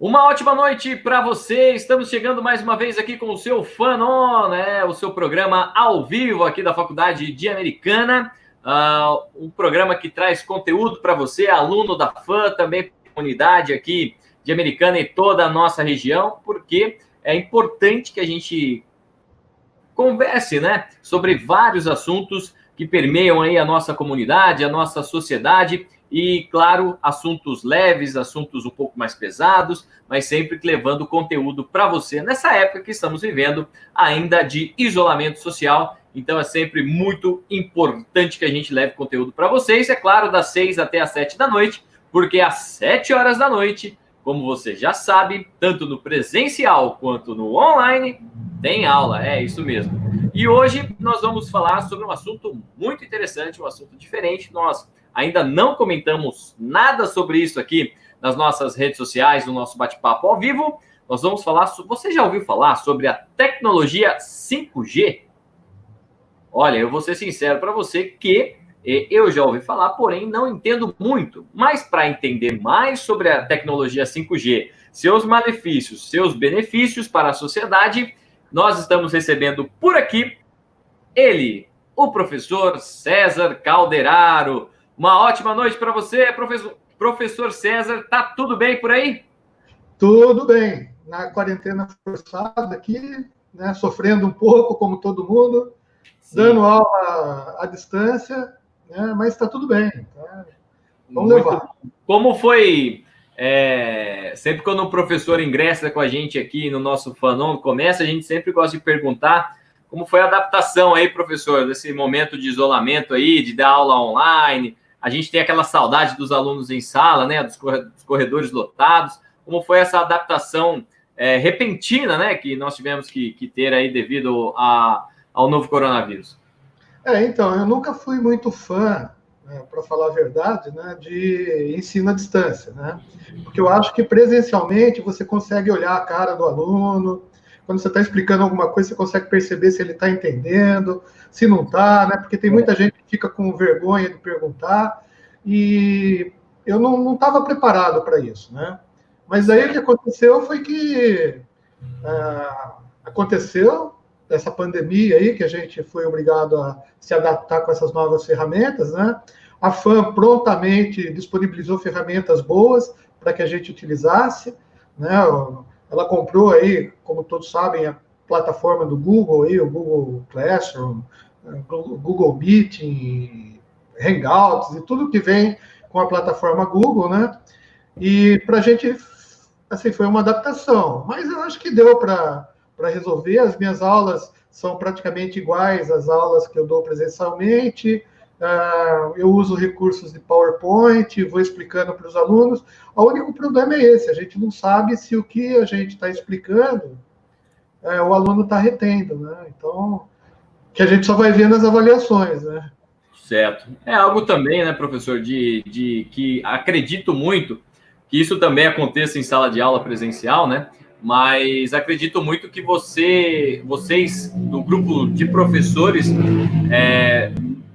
Uma ótima noite para você. Estamos chegando mais uma vez aqui com o seu Fanon, né? O seu programa ao vivo aqui da Faculdade de Americana. Um programa que traz conteúdo para você, aluno da FAM, também comunidade aqui de Americana e toda a nossa região, porque é importante que a gente converse, né, sobre vários assuntos que permeiam aí a nossa comunidade, a nossa sociedade e, claro, assuntos leves, assuntos um pouco mais pesados, mas sempre levando conteúdo para você nessa época que estamos vivendo ainda de isolamento social. Então é sempre muito importante que a gente leve conteúdo para vocês, é claro, das 6 até as 7 da noite, porque às 7 horas da noite, como você já sabe, tanto no presencial quanto no online, tem aula, é isso mesmo. E hoje nós vamos falar sobre um assunto muito interessante, um assunto diferente. Nós ainda não comentamos nada sobre isso aqui nas nossas redes sociais, no nosso bate-papo ao vivo. Nós vamos falar, você já ouviu falar sobre a tecnologia 5G? Olha, eu vou ser sincero para você que eu já ouvi falar, porém não entendo muito. Mas para entender mais sobre a tecnologia 5G, seus malefícios, seus benefícios para a sociedade, nós estamos recebendo por aqui ele, o professor César Calderaro. Uma ótima noite para você, professor César. Tá tudo bem por aí? Tudo bem. Na quarentena forçada aqui, né, sofrendo um pouco, como todo mundo, sim, dando aula à distância, né, mas está tudo bem. Tá? Vamos levar. Como foi... sempre quando um professor ingressa com a gente aqui no nosso Fanon, começa, a gente sempre gosta de perguntar como foi a adaptação aí, professor, desse momento de isolamento aí, de dar aula online. A gente tem aquela saudade dos alunos em sala, né, dos corredores lotados. Como foi essa adaptação repentina, né, que nós tivemos que ter aí devido ao novo coronavírus? Então, eu nunca fui muito fã, né, para falar a verdade, né, de ensino à distância, né? Porque eu acho que presencialmente você consegue olhar a cara do aluno, quando você está explicando alguma coisa, você consegue perceber se ele está entendendo, se não está, né? Porque tem muita gente que fica com vergonha de perguntar, e eu não estava preparado para isso, né? Mas aí o que aconteceu foi que aconteceu essa pandemia aí, que a gente foi obrigado a se adaptar com essas novas ferramentas, né? A FAM prontamente disponibilizou ferramentas boas para que a gente utilizasse, né? Ela comprou aí, como todos sabem, a plataforma do Google, aí, o Google Classroom, o Google Meeting, Hangouts e tudo que vem com a plataforma Google, né? E para a gente, assim, foi uma adaptação, mas eu acho que deu para resolver. As minhas aulas são praticamente iguais às aulas que eu dou presencialmente. Eu uso recursos de PowerPoint, vou explicando para os alunos. O único problema é esse, a gente não sabe se o que a gente está explicando o aluno está retendo, né? Então, que a gente só vai ver nas avaliações, né? Certo. É algo também, né, professor, de que acredito muito que isso também aconteça em sala de aula presencial, né? Mas acredito muito que vocês, do grupo de professores,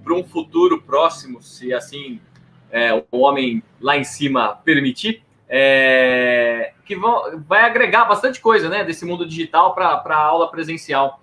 para um futuro próximo, se assim o homem lá em cima permitir, que vai agregar bastante coisa, né, desse mundo digital para a aula presencial.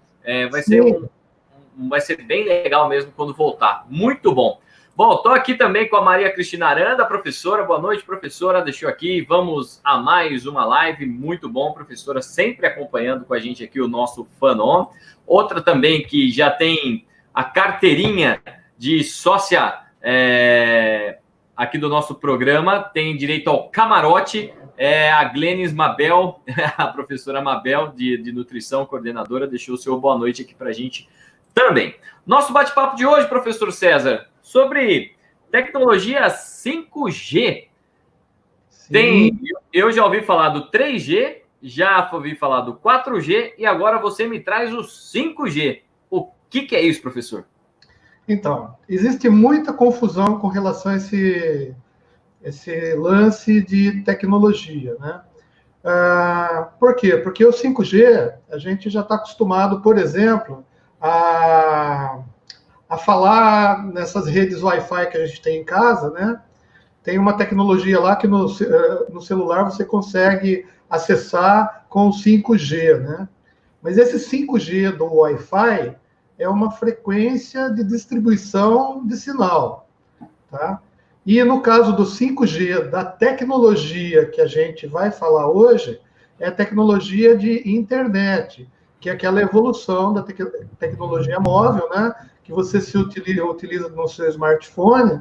Vai ser bem legal mesmo quando voltar. Muito bom. Bom, estou aqui também com a Maria Cristina Aranda, professora. Boa noite, professora. Deixou aqui. Vamos a mais uma live. Muito bom, professora. Sempre acompanhando com a gente aqui o nosso Fanon. Outra também que já tem a carteirinha de sócia aqui do nosso programa, tem direito ao camarote, a Glenis Mabel, a professora Mabel de nutrição, coordenadora, deixou o seu boa noite aqui para a gente também. Nosso bate-papo de hoje, professor César, sobre tecnologia 5G. Eu já ouvi falar do 3G, já ouvi falar do 4G e agora você me traz o 5G. O que é isso, professor? Então, existe muita confusão com relação a esse lance de tecnologia, né? Por quê? Porque o 5G, a gente já está acostumado, por exemplo, a falar nessas redes Wi-Fi que a gente tem em casa, né? tem uma tecnologia lá que no celular você consegue acessar com o 5G, né? Mas esse 5G do Wi-Fi é uma frequência de distribuição de sinal, tá? E no caso do 5G, da tecnologia que a gente vai falar hoje, é a tecnologia de internet, que é aquela evolução da tecnologia móvel, né? Que você se utiliza no seu smartphone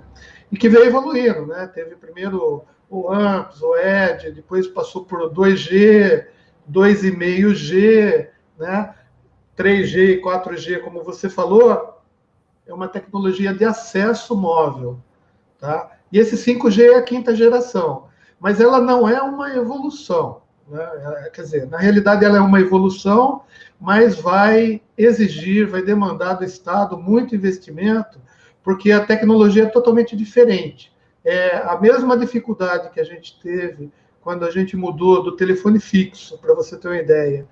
e que veio evoluindo, né? Teve primeiro o AMPS, o ED, depois passou por 2G, 2,5G, né? 3G e 4G, como você falou, é uma tecnologia de acesso móvel, tá? E esse 5G é a quinta geração, mas ela não é uma evolução, né? Quer dizer, na realidade ela é uma evolução, mas vai exigir, vai demandar do Estado muito investimento, porque a tecnologia é totalmente diferente. É a mesma dificuldade que a gente teve quando a gente mudou do telefone fixo, para você ter uma ideia,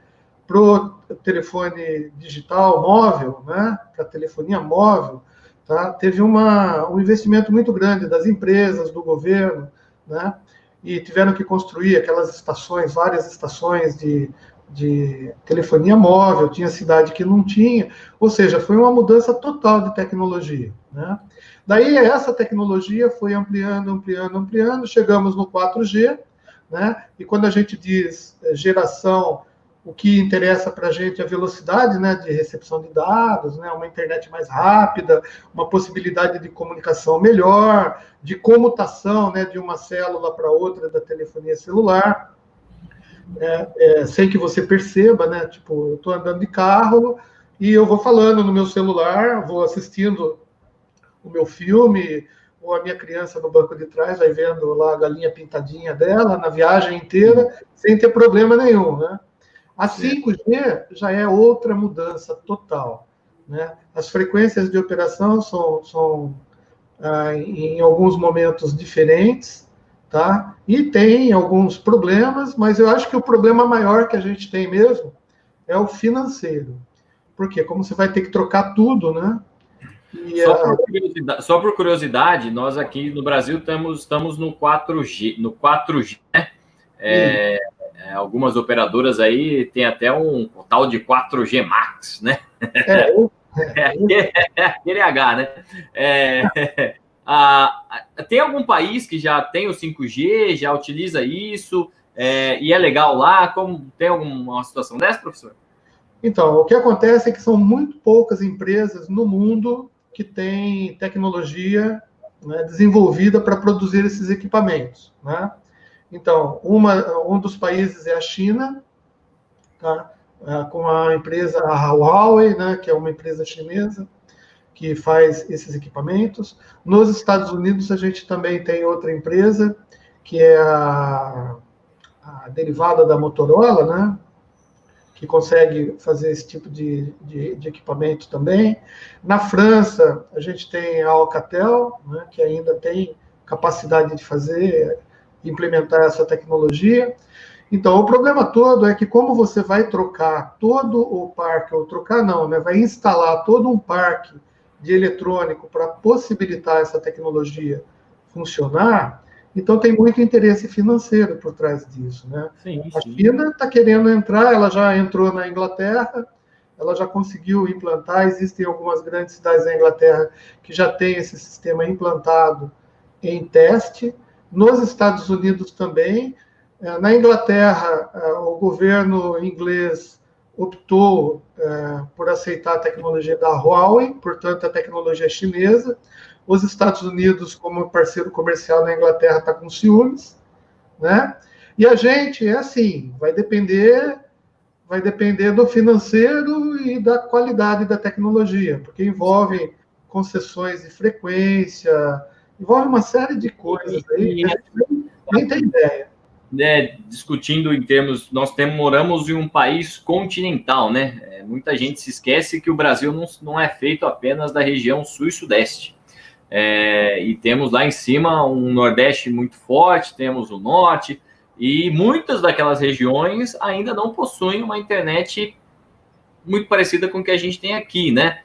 para o telefone digital móvel, né, para a telefonia móvel, tá, teve um investimento muito grande das empresas, do governo, né, e tiveram que construir aquelas estações, várias estações de telefonia móvel, tinha cidade que não tinha, ou seja, foi uma mudança total de tecnologia, né. Daí essa tecnologia foi ampliando, chegamos no 4G, né, e quando a gente diz geração, o que interessa para a gente é a velocidade, né, de recepção de dados, né, uma internet mais rápida, uma possibilidade de comunicação melhor, de comutação, né, de uma célula para outra da telefonia celular, sem que você perceba, né, tipo, eu estou andando de carro e eu vou falando no meu celular, vou assistindo o meu filme, ou a minha criança no banco de trás vai vendo lá a galinha pintadinha dela na viagem inteira, sem ter problema nenhum, né? A 5G já é outra mudança total, né? As frequências de operação são em alguns momentos diferentes, tá? E tem alguns problemas, mas eu acho que o problema maior que a gente tem mesmo é o financeiro. Porque como você vai ter que trocar tudo, né? Só por curiosidade, nós aqui no Brasil estamos no 4G, né? Algumas operadoras aí tem até um tal de 4G Max, né? Aquele H, né? Tem algum país que já tem o 5G, já utiliza isso, e é legal lá? Tem alguma situação dessa, professor? Então, o que acontece é que são muito poucas empresas no mundo que têm tecnologia, né, desenvolvida para produzir esses equipamentos, né? Então, um dos países é a China, tá? Com a empresa a Huawei, né, que é uma empresa chinesa que faz esses equipamentos. Nos Estados Unidos, a gente também tem outra empresa, que é a derivada da Motorola, né, que consegue fazer esse tipo de equipamento também. Na França, a gente tem a Alcatel, né, que ainda tem capacidade de implementar essa tecnologia. Então, o problema todo é que como você vai trocar todo o parque, ou trocar não, né, vai instalar todo um parque de eletrônico para possibilitar essa tecnologia funcionar, então tem muito interesse financeiro por trás disso, né? Sim. A China está querendo entrar, ela já entrou na Inglaterra, ela já conseguiu implantar, existem algumas grandes cidades da Inglaterra que já têm esse sistema implantado em teste. Nos Estados Unidos também. Na Inglaterra, o governo inglês optou por aceitar a tecnologia da Huawei, portanto, a tecnologia chinesa. Os Estados Unidos, como parceiro comercial da Inglaterra, está com ciúmes, né? E a gente, é assim, vai depender do financeiro e da qualidade da tecnologia, porque envolve concessões de frequência, envolve uma série de coisas aí que a gente nem tem ideia. Discutindo em termos, nós moramos em um país continental, né? Muita gente se esquece que o Brasil não é feito apenas da região sul e sudeste. E temos lá em cima um nordeste muito forte, temos o norte, e muitas daquelas regiões ainda não possuem uma internet muito parecida com o que a gente tem aqui, né?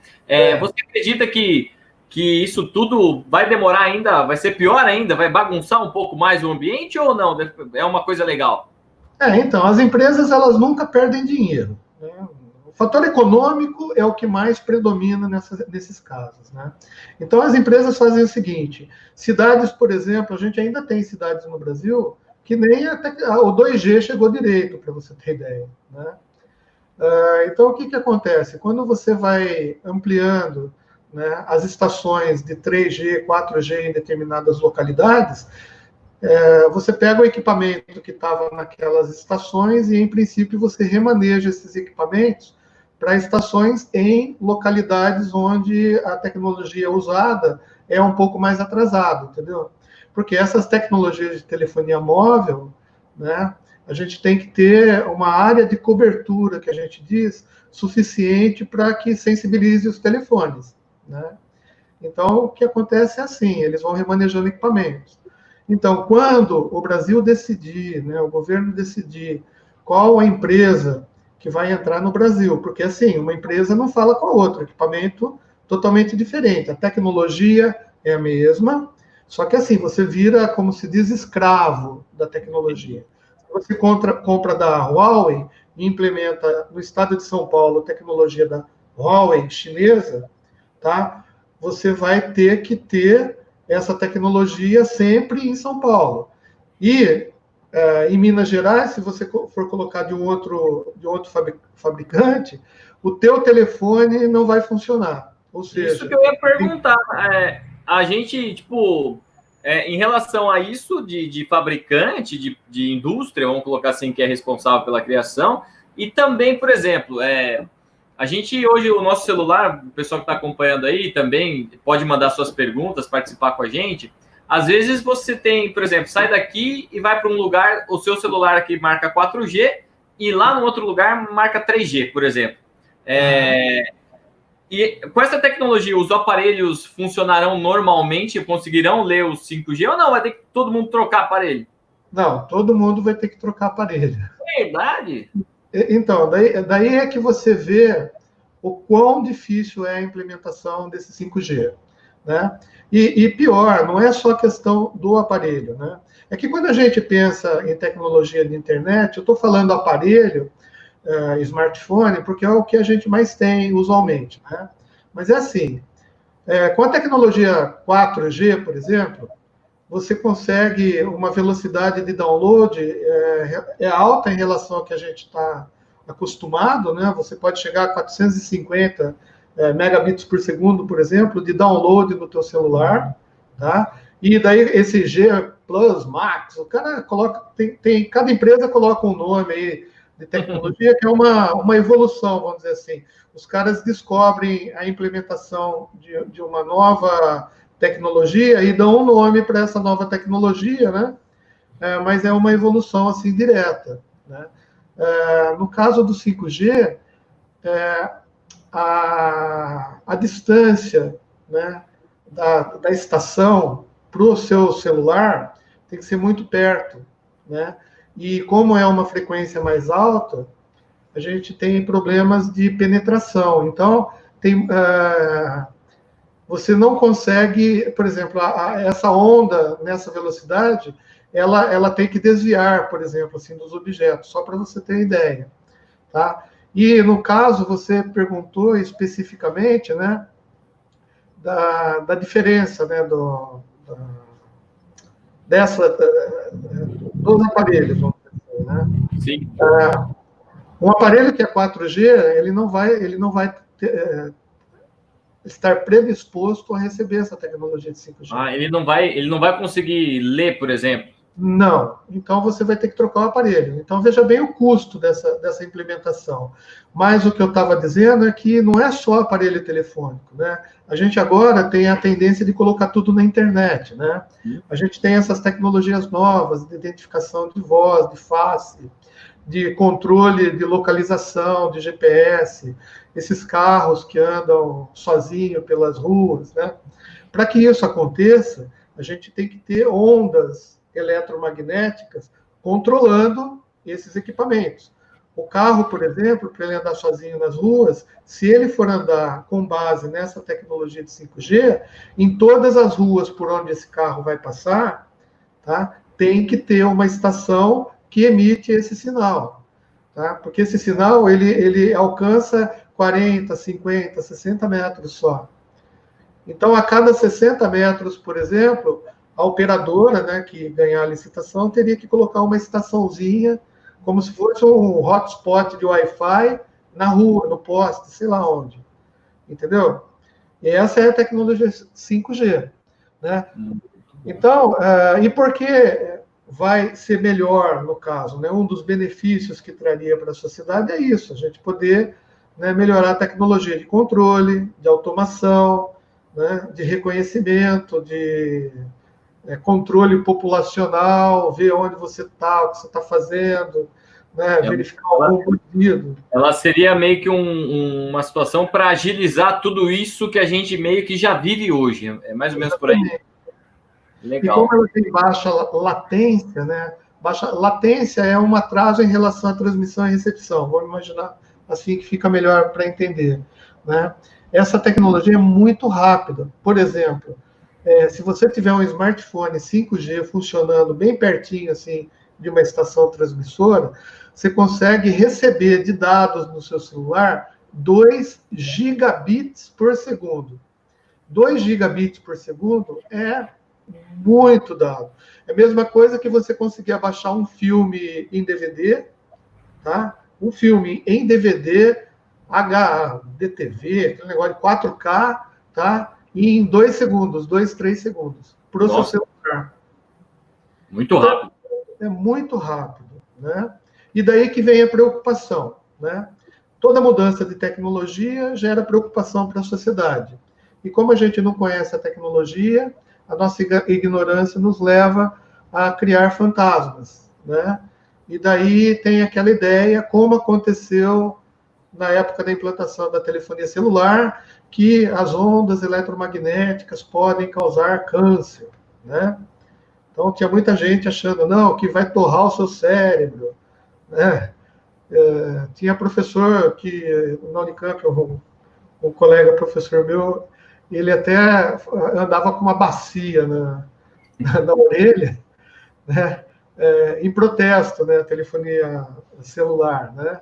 Você acredita que que isso tudo vai demorar ainda, vai ser pior ainda, vai bagunçar um pouco mais o ambiente ou não? É uma coisa legal? Então, as empresas, elas nunca perdem dinheiro, né? O fator econômico é o que mais predomina nesses casos, né? Então, as empresas fazem o seguinte, cidades, por exemplo, a gente ainda tem cidades no Brasil que nem o 2G chegou direito, para você ter ideia, né? Então, o que acontece? Quando você vai ampliando, né, as estações de 3G, 4G em determinadas localidades, você pega o equipamento que estava naquelas estações e, em princípio, você remaneja esses equipamentos para estações em localidades onde a tecnologia usada é um pouco mais atrasada, entendeu? Porque essas tecnologias de telefonia móvel, né, a gente tem que ter uma área de cobertura, que a gente diz, suficiente para que sensibilize os telefones, né? Então, o que acontece é assim, eles vão remanejando equipamentos. Então, quando o Brasil decidir, né, o governo decidir qual a empresa que vai entrar no Brasil, porque assim, uma empresa não fala com a outra, equipamento totalmente diferente, a tecnologia é a mesma, só que assim, você vira, como se diz, escravo da tecnologia. Se você compra da Huawei e implementa no estado de São Paulo a tecnologia da Huawei chinesa, tá? Você vai ter que ter essa tecnologia sempre em São Paulo. E em Minas Gerais, se você for colocar de um outro fabricante, o teu telefone não vai funcionar. Ou seja, isso que eu ia perguntar. A gente, tipo, em relação a isso de fabricante, de indústria, vamos colocar assim, que é responsável pela criação, e também, por exemplo, a gente hoje, o nosso celular, o pessoal que está acompanhando aí também pode mandar suas perguntas, participar com a gente. Às vezes você tem, por exemplo, sai daqui e vai para um lugar, o seu celular aqui marca 4G e lá no outro lugar marca 3G, por exemplo. E com essa tecnologia, os aparelhos funcionarão normalmente, conseguirão ler os 5G ou não? Vai ter que todo mundo trocar aparelho? Não, todo mundo vai ter que trocar aparelho. Verdade? Então, daí é que você vê o quão difícil é a implementação desse 5G, né? E pior, não é só questão do aparelho, né? É que quando a gente pensa em tecnologia de internet, eu estou falando aparelho, smartphone, porque é o que a gente mais tem usualmente, né? Mas é assim, com a tecnologia 4G, por exemplo, você consegue uma velocidade de download alta em relação ao que a gente está acostumado, né? Você pode chegar a 450 megabits por segundo, por exemplo, de download no teu celular, tá? E daí esse G Plus Max, o cara coloca, cada empresa coloca um nome aí de tecnologia que é uma evolução, vamos dizer assim. Os caras descobrem a implementação de uma nova tecnologia e dão um nome para essa nova tecnologia, né? Mas é uma evolução assim direta, né? No caso do 5G, a distância, né, da estação para o seu celular tem que ser muito perto, né? E como é uma frequência mais alta, a gente tem problemas de penetração. Então, você não consegue, por exemplo, essa onda nessa velocidade, ela tem que desviar, por exemplo, assim, dos objetos, só para você ter ideia, tá? E no caso você perguntou especificamente, né, da diferença, né, dos aparelhos, vamos dizer, né? Sim. Um aparelho que é 4G, ele não vai estar predisposto a receber essa tecnologia de 5G. Ele não vai conseguir ler, por exemplo? Não. Então, você vai ter que trocar o aparelho. Então, veja bem o custo dessa implementação. Mas o que eu estava dizendo é que não é só aparelho telefônico, né? A gente agora tem a tendência de colocar tudo na internet, né? A gente tem essas tecnologias novas de identificação de voz, de face, de controle de localização, de GPS, esses carros que andam sozinhos pelas ruas, né? Para que isso aconteça, a gente tem que ter ondas eletromagnéticas controlando esses equipamentos. O carro, por exemplo, para ele andar sozinho nas ruas, se ele for andar com base nessa tecnologia de 5G, em todas as ruas por onde esse carro vai passar, tá, tem que ter uma estação que emite esse sinal. Tá? Porque esse sinal ele alcança 40, 50, 60 metros só. Então, a cada 60 metros, por exemplo, a operadora, né, que ganhar a licitação teria que colocar uma estaçãozinha, como se fosse um hotspot de Wi-Fi na rua, no poste, sei lá onde. Entendeu? E essa é a tecnologia 5G. Né? Então, e por que vai ser melhor no caso? Né? Um dos benefícios que traria para a sociedade é isso, a gente poder, né, melhorar a tecnologia de controle, de automação, né, de reconhecimento, de controle populacional, ver onde você está, o que você está fazendo, né, verificar algum pedido. Ela seria meio que uma situação para agilizar tudo isso que a gente meio que já vive hoje. É mais ou menos por aí. Legal. E como ela tem baixa latência, né? Baixa latência é um atraso em relação à transmissão e recepção. Vamos imaginar assim que fica melhor para entender, né? Essa tecnologia é muito rápida. Por exemplo, se você tiver um smartphone 5G funcionando bem pertinho assim de uma estação transmissora, você consegue receber de dados no seu celular 2 gigabits por segundo. 2 gigabits por segundo é muito dado. É a mesma coisa que você conseguir baixar um filme em DVD, tá? Um filme em DVD, HDTV, aquele negócio de 4K, tá? E em 2 segundos, 2, 3 segundos, para o seu celular. Muito rápido. Então, é muito rápido, né? E daí que vem a preocupação, né? Toda mudança de tecnologia gera preocupação para a sociedade. E como a gente não conhece a tecnologia, a nossa ignorância nos leva a criar fantasmas, né? E daí tem aquela ideia, como aconteceu na época da implantação da telefonia celular, que as ondas eletromagnéticas podem causar câncer, né? Então, tinha muita gente achando, não, que vai torrar o seu cérebro, né? Tinha professor que, na Unicamp, um colega professor meu, ele até andava com uma bacia na orelha, né? Em protesto, né? Telefonia celular, né?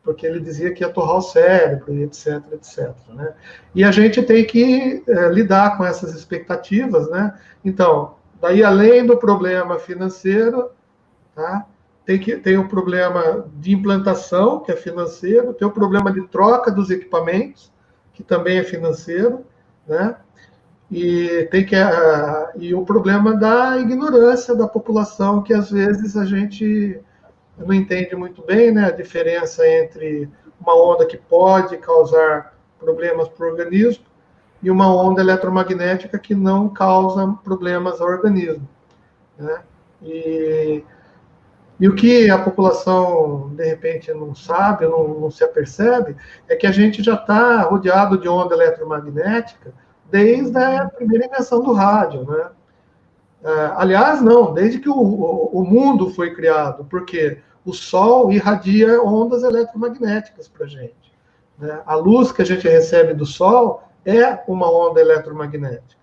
Porque ele dizia que ia torrar o cérebro, e etc, etc. Né? E a gente tem que lidar com essas expectativas, né? Então, daí além do problema financeiro, tá? Tem o problema de implantação, que é financeiro, tem o problema de troca dos equipamentos, que também é financeiro, né? E e o problema da ignorância da população, que às vezes a gente não entende muito bem, né, a diferença entre uma onda que pode causar problemas para o organismo e uma onda eletromagnética que não causa problemas ao organismo, né? E o que a população, de repente, não sabe, não se apercebe, é que a gente já está rodeado de onda eletromagnética desde a primeira invenção do rádio, né? Aliás, não, desde que o mundo foi criado, porque o Sol irradia ondas eletromagnéticas para a gente, né? A luz que a gente recebe do Sol é uma onda eletromagnética,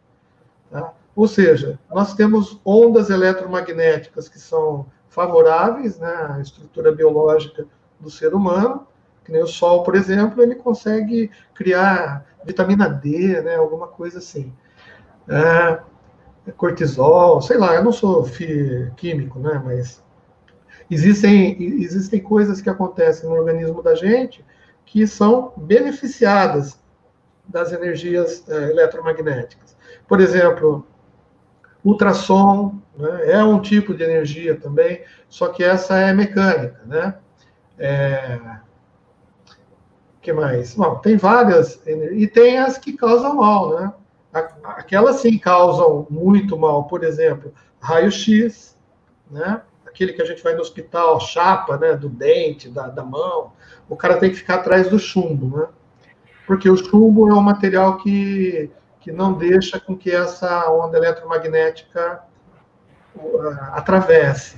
tá? Ou seja, nós temos ondas eletromagnéticas que são favoráveis, né, à estrutura biológica do ser humano, que nem o Sol, por exemplo, ele consegue criar vitamina D, né, alguma coisa assim. Cortisol, sei lá, eu não sou químico, né, mas existem coisas que acontecem no organismo da gente que são beneficiadas das energias eletromagnéticas. Por exemplo, ultrassom, né, é um tipo de energia também, só que essa é mecânica, né? Que mais? Bom, tem várias, e tem as que causam mal, né? Aquelas sim causam muito mal, por exemplo, raio-x, né? Aquele que a gente vai no hospital, chapa, né, do dente, da mão, o cara tem que ficar atrás do chumbo, né? Porque o chumbo é um material que não deixa com que essa onda eletromagnética atravesse.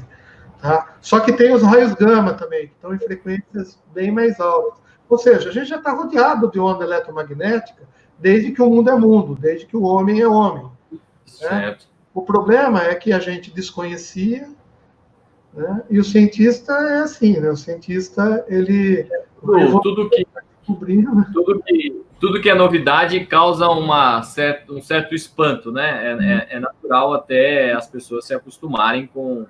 Tá? Só que tem os raios gama também, que estão em frequências bem mais altas. Ou seja, a gente já está rodeado de onda eletromagnética desde que o mundo é mundo, desde que o homem é homem. Né? O problema é que a gente desconhecia, né? E o cientista é assim, né? O cientista, ele... Tudo que é novidade causa um certo espanto, né? É natural até as pessoas se acostumarem com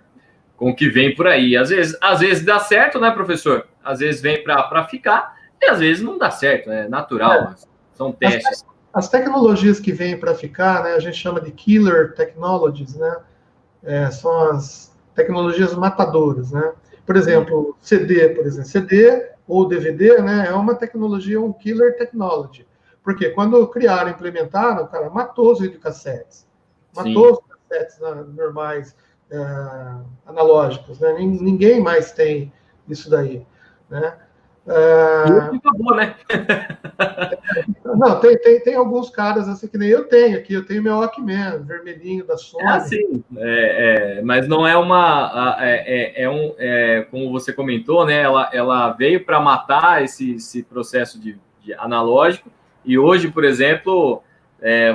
o que vem por aí. Às vezes dá certo, né, professor? Às vezes vem para ficar, e às vezes não dá certo, é natural. São testes. As tecnologias que vêm para ficar, né, a gente chama de killer technologies, né? São as tecnologias matadoras, né? Por exemplo, CD, CD ou DVD, né, é uma tecnologia, um killer technology. Porque quando criaram, implementaram, cara, matou os videocassetes. Matou os cassetes normais, analógicos, né? Ninguém mais tem isso daí, né? E acabou, né? Não, tem alguns caras assim que nem eu tenho aqui. Eu tenho meu Walkman vermelhinho da Sony. Sim. Mas não é como você comentou, né? Ela veio para matar esse processo de analógico. E hoje, por exemplo,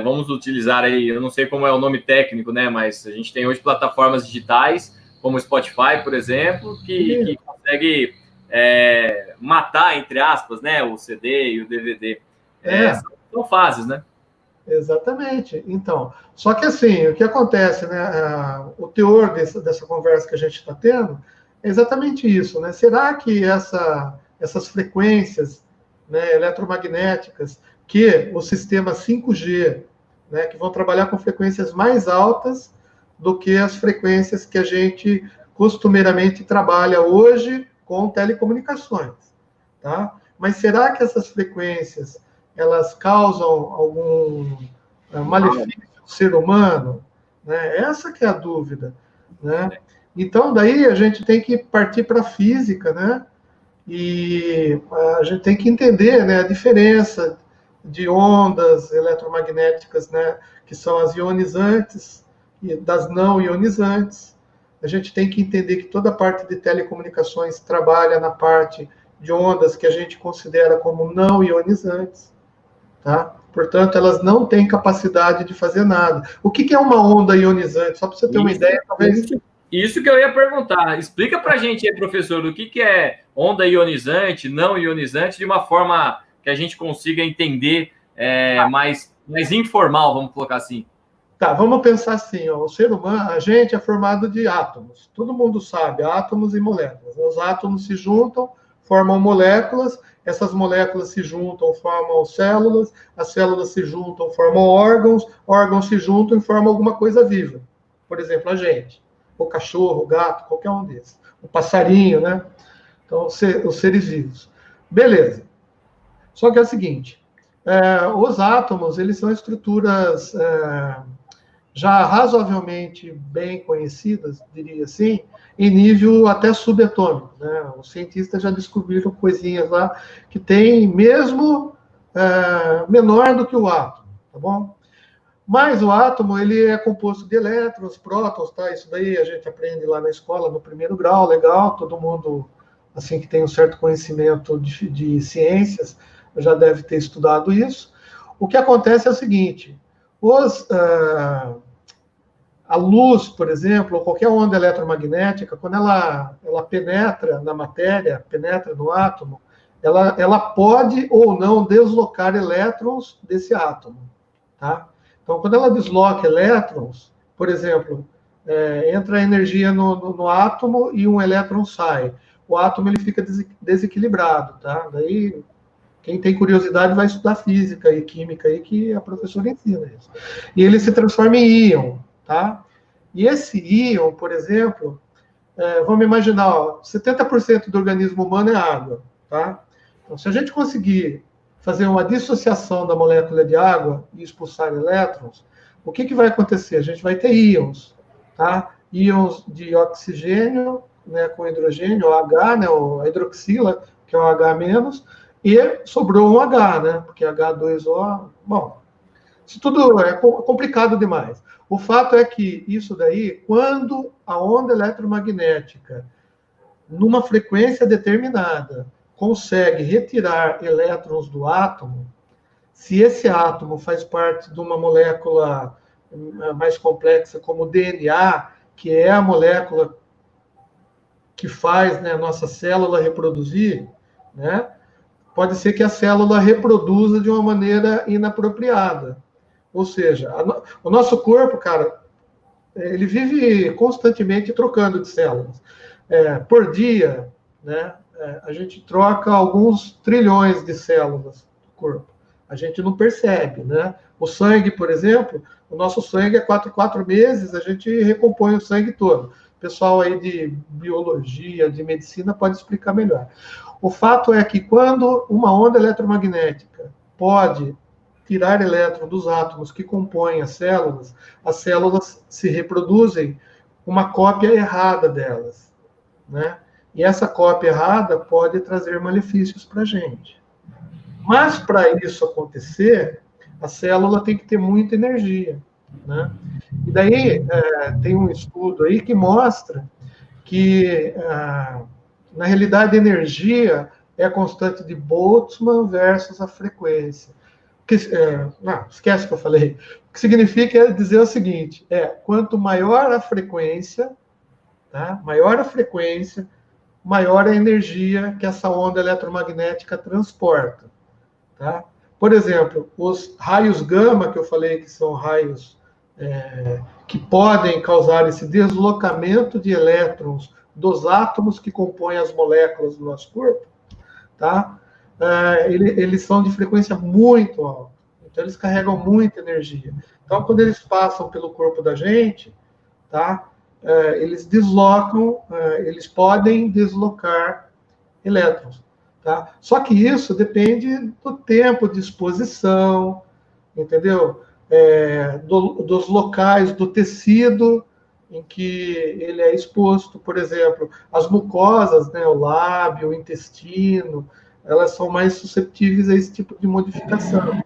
vamos utilizar aí, eu não sei como é o nome técnico, né? Mas a gente tem hoje plataformas digitais, como o Spotify, por exemplo, que consegue matar, entre aspas, né? O CD e o DVD. São fases, né? Exatamente. Então, só que assim, o que acontece, né? O teor dessa conversa que a gente está tendo é exatamente isso, né? Será que essas frequências, né, eletromagnéticas, que o sistema 5G, né, que vão trabalhar com frequências mais altas do que as frequências que a gente costumeiramente trabalha hoje com telecomunicações, tá? Mas será que essas frequências elas causam algum malefício ao ser humano? Né? Essa que é a dúvida, né? Então, daí a gente tem que partir para a física, né? E a gente tem que entender, né, a diferença de ondas eletromagnéticas, né, que são as ionizantes e das não ionizantes. A gente tem que entender que toda a parte de telecomunicações trabalha na parte de ondas que a gente considera como não ionizantes. Tá? Portanto, elas não têm capacidade de fazer nada. O que é uma onda ionizante? Só para você ter uma ideia, talvez... Isso que eu ia perguntar. Explica para a gente aí, professor, o que é onda ionizante, não ionizante, de uma forma que a gente consiga entender mais informal, vamos colocar assim. Tá, vamos pensar assim, ó, o ser humano, a gente é formado de átomos. Todo mundo sabe, átomos e moléculas. Os átomos se juntam, formam moléculas, essas moléculas se juntam, formam células, as células se juntam, formam órgãos, órgãos se juntam e formam alguma coisa viva. Por exemplo, a gente, o cachorro, o gato, qualquer um desses. O passarinho, né? Então, os seres vivos. Beleza. Só que é o seguinte, os átomos, eles são estruturas já razoavelmente bem conhecidas, diria assim, em nível até subatômico, né? Os cientistas já descobriram coisinhas lá que tem mesmo menor do que o átomo, tá bom? Mas o átomo, ele é composto de elétrons, prótons, tá? Isso daí a gente aprende lá na escola, no primeiro grau, legal, todo mundo, assim, que tem um certo conhecimento de ciências, já deve ter estudado isso. O que acontece é o seguinte, a luz, por exemplo, ou qualquer onda eletromagnética, quando ela penetra na matéria, penetra no átomo, ela pode ou não deslocar elétrons desse átomo, tá? Então, quando ela desloca elétrons, por exemplo, entra energia no átomo e um elétron sai. O átomo ele fica desequilibrado, tá? Daí, quem tem curiosidade vai estudar física e química aí, que a professora ensina isso. E ele se transforma em íon, tá? E esse íon, por exemplo, vamos imaginar, ó, 70% do organismo humano é água, tá? Então, se a gente conseguir fazer uma dissociação da molécula de água e expulsar elétrons, o que vai acontecer? A gente vai ter íons, tá? Íons de oxigênio, né, com hidrogênio, o H, né, a hidroxila, que é o H-, e sobrou um H, né, porque H2O... Bom, Isso tudo é complicado demais. O fato é que isso daí, quando a onda eletromagnética, numa frequência determinada, consegue retirar elétrons do átomo, se esse átomo faz parte de uma molécula mais complexa, como o DNA, que é a molécula que faz, né, a nossa célula reproduzir, né, pode ser que a célula reproduza de uma maneira inapropriada. Ou seja, o nosso corpo, cara, ele vive constantemente trocando de células. Por dia, né, a gente troca alguns trilhões de células do corpo. A gente não percebe, né? O sangue, por exemplo, o nosso sangue é 4 meses, a gente recompõe o sangue todo. O pessoal aí de biologia, de medicina pode explicar melhor. O fato é que quando uma onda eletromagnética pode tirar elétron dos átomos que compõem as células se reproduzem uma cópia errada delas, né? E essa cópia errada pode trazer malefícios para a gente. Mas, para isso acontecer, a célula tem que ter muita energia, né? E daí, tem um estudo aí que mostra que, na realidade, a energia é a constante de Boltzmann versus a frequência. Não, esquece o que eu falei. O que significa dizer o seguinte, quanto maior a frequência, tá? Maior a energia que essa onda eletromagnética transporta. Tá? Por exemplo, os raios gama, que eu falei que são raios que podem causar esse deslocamento de elétrons dos átomos que compõem as moléculas do nosso corpo, tá? Eles são de frequência muito alta. Então, eles carregam muita energia. Então, quando eles passam pelo corpo da gente, tá? Eles deslocam, eles podem deslocar elétrons. Tá? Só que isso depende do tempo de exposição, entendeu? Dos locais, do tecido em que ele é exposto. Por exemplo, as mucosas, né, o lábio, o intestino, elas são mais suscetíveis a esse tipo de modificação.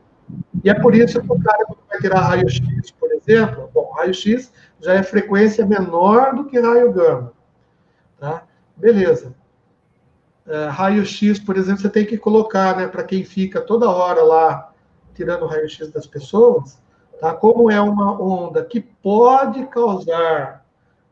E é por isso que o cara, quando vai tirar raio-x, por exemplo, raio-x já é frequência menor do que raio gama. Tá? Beleza. Raio-x, por exemplo, você tem que colocar, né, para quem fica toda hora lá tirando o raio-x das pessoas, tá? Como é uma onda que pode causar,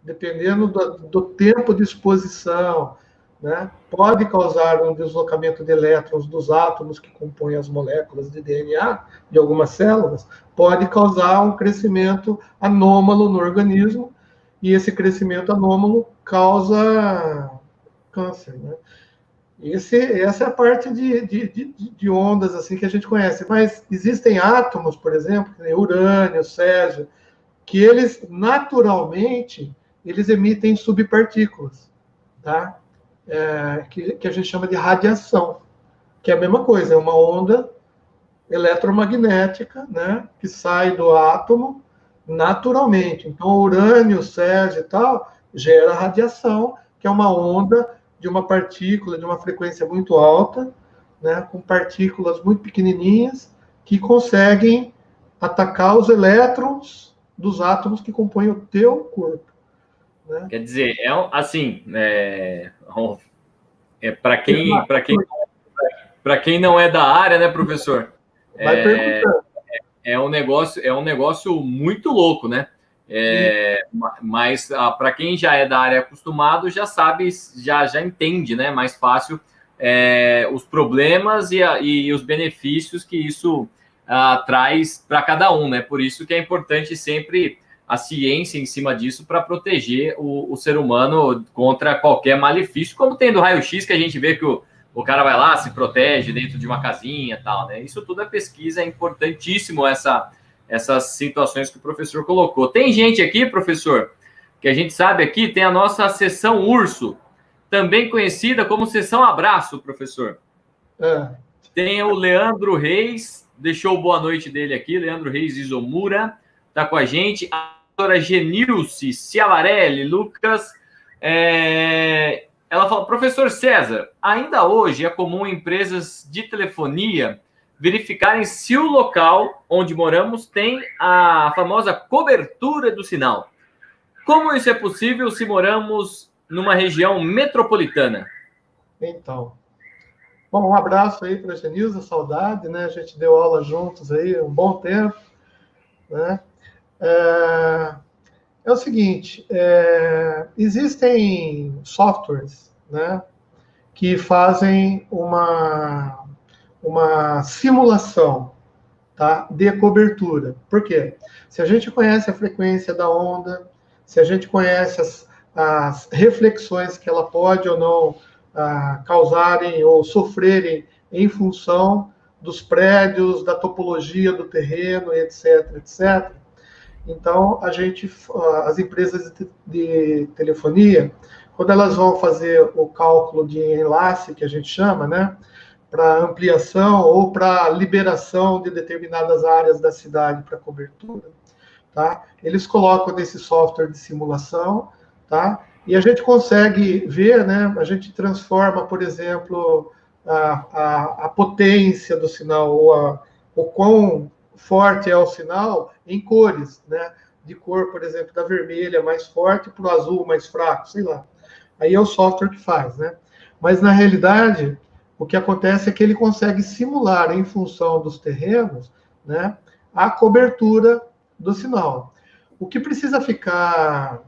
dependendo do tempo de exposição, né, pode causar um deslocamento de elétrons dos átomos que compõem as moléculas de DNA de algumas células, pode causar um crescimento anômalo no organismo, e esse crescimento anômalo causa câncer, né? Essa é a parte de ondas assim que a gente conhece. Mas existem átomos, por exemplo, urânio, césio, que eles, naturalmente, eles emitem subpartículas, tá? Que a gente chama de radiação, que é a mesma coisa, é uma onda eletromagnética, né, que sai do átomo naturalmente. Então, o urânio, césio e tal, gera radiação, que é uma onda de uma partícula de uma frequência muito alta, né, com partículas muito pequenininhas, que conseguem atacar os elétrons dos átomos que compõem o teu corpo. Né? Quer dizer, assim, para quem não é da área, né, professor? Vai perguntando. É um negócio muito louco, né? Mas para quem já é da área acostumado, já sabe, já entende, né? Mais fácil os problemas e os benefícios que isso traz para cada um, né? Por isso que é importante sempre a ciência em cima disso para proteger o ser humano contra qualquer malefício, como tem do raio-x, que a gente vê que o cara vai lá, se protege dentro de uma casinha e tal, né? Isso tudo é pesquisa, é importantíssimo essas situações que o professor colocou. Tem gente aqui, professor, que a gente sabe aqui, tem a nossa sessão urso, também conhecida como sessão abraço, professor. Tem o Leandro Reis, deixou boa noite dele aqui, Leandro Reis Isomura, está com a gente. A doutora Genilce Ciavarelli, Lucas. Ela fala, professor César, ainda hoje é comum empresas de telefonia verificarem se o local onde moramos tem a famosa cobertura do sinal. Como isso é possível se moramos numa região metropolitana? Então, bom, um abraço aí para a Genilza, saudade, né? A gente deu aula juntos aí um bom tempo, né? É o seguinte, existem softwares, né, que fazem uma simulação, tá, de cobertura. Por quê? Se a gente conhece a frequência da onda, se a gente conhece as reflexões que ela pode ou não causarem ou sofrerem em função dos prédios, da topologia do terreno, etc., etc., então, as empresas de telefonia, quando elas vão fazer o cálculo de enlace, que a gente chama, né, para ampliação ou para liberação de determinadas áreas da cidade para cobertura, tá? Eles colocam nesse software de simulação, tá? E a gente consegue ver, né? A gente transforma, por exemplo, a potência do sinal ou o quão forte é o sinal em cores, né? De cor, por exemplo, da vermelha mais forte para o azul mais fraco, sei lá. Aí é o software que faz, né? Mas na realidade, o que acontece é que ele consegue simular, em função dos terrenos, né, a cobertura do sinal. O que precisa ficar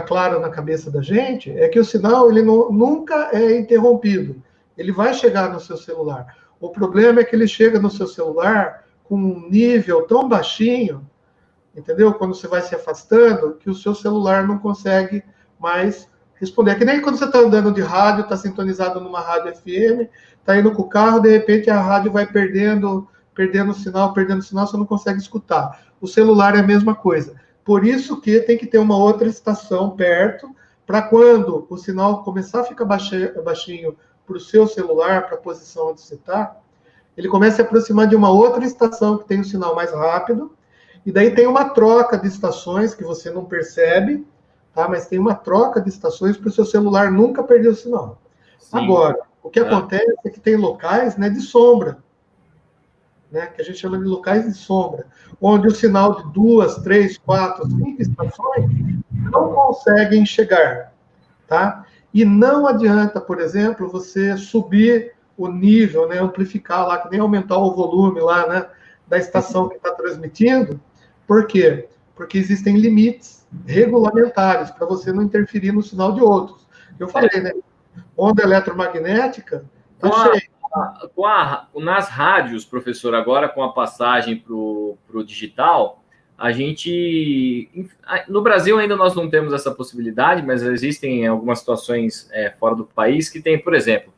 claro na cabeça da gente é que o sinal ele nunca é interrompido. Ele vai chegar no seu celular. O problema é que ele chega no seu celular com um nível tão baixinho, entendeu? Quando você vai se afastando, que o seu celular não consegue mais responder. É que nem quando você está andando de rádio, está sintonizado numa rádio FM, está indo com o carro, de repente a rádio vai perdendo sinal, você não consegue escutar. O celular é a mesma coisa. Por isso que tem que ter uma outra estação perto, para quando o sinal começar a ficar baixinho para o seu celular, para a posição onde você está, ele começa a se aproximar de uma outra estação que tem um sinal mais rápido, e daí tem uma troca de estações que você não percebe, tá? Mas tem uma troca de estações para o seu celular nunca perder o sinal. Sim. Agora, o que acontece é que tem locais, né, de sombra, né, que a gente chama de locais de sombra, onde o sinal de 2, 3, 4, 5 estações não conseguem chegar, tá? E não adianta, por exemplo, você subir o nível, né, amplificar lá, que nem aumentar o volume lá, né, da estação que está transmitindo. Por quê? Porque existem limites regulamentares para você não interferir no sinal de outros. Eu falei, né? Onda eletromagnética está cheia. Nas rádios, professor, agora com a passagem para o digital, a gente... No Brasil ainda nós não temos essa possibilidade, mas existem algumas situações fora do país que tem, por exemplo,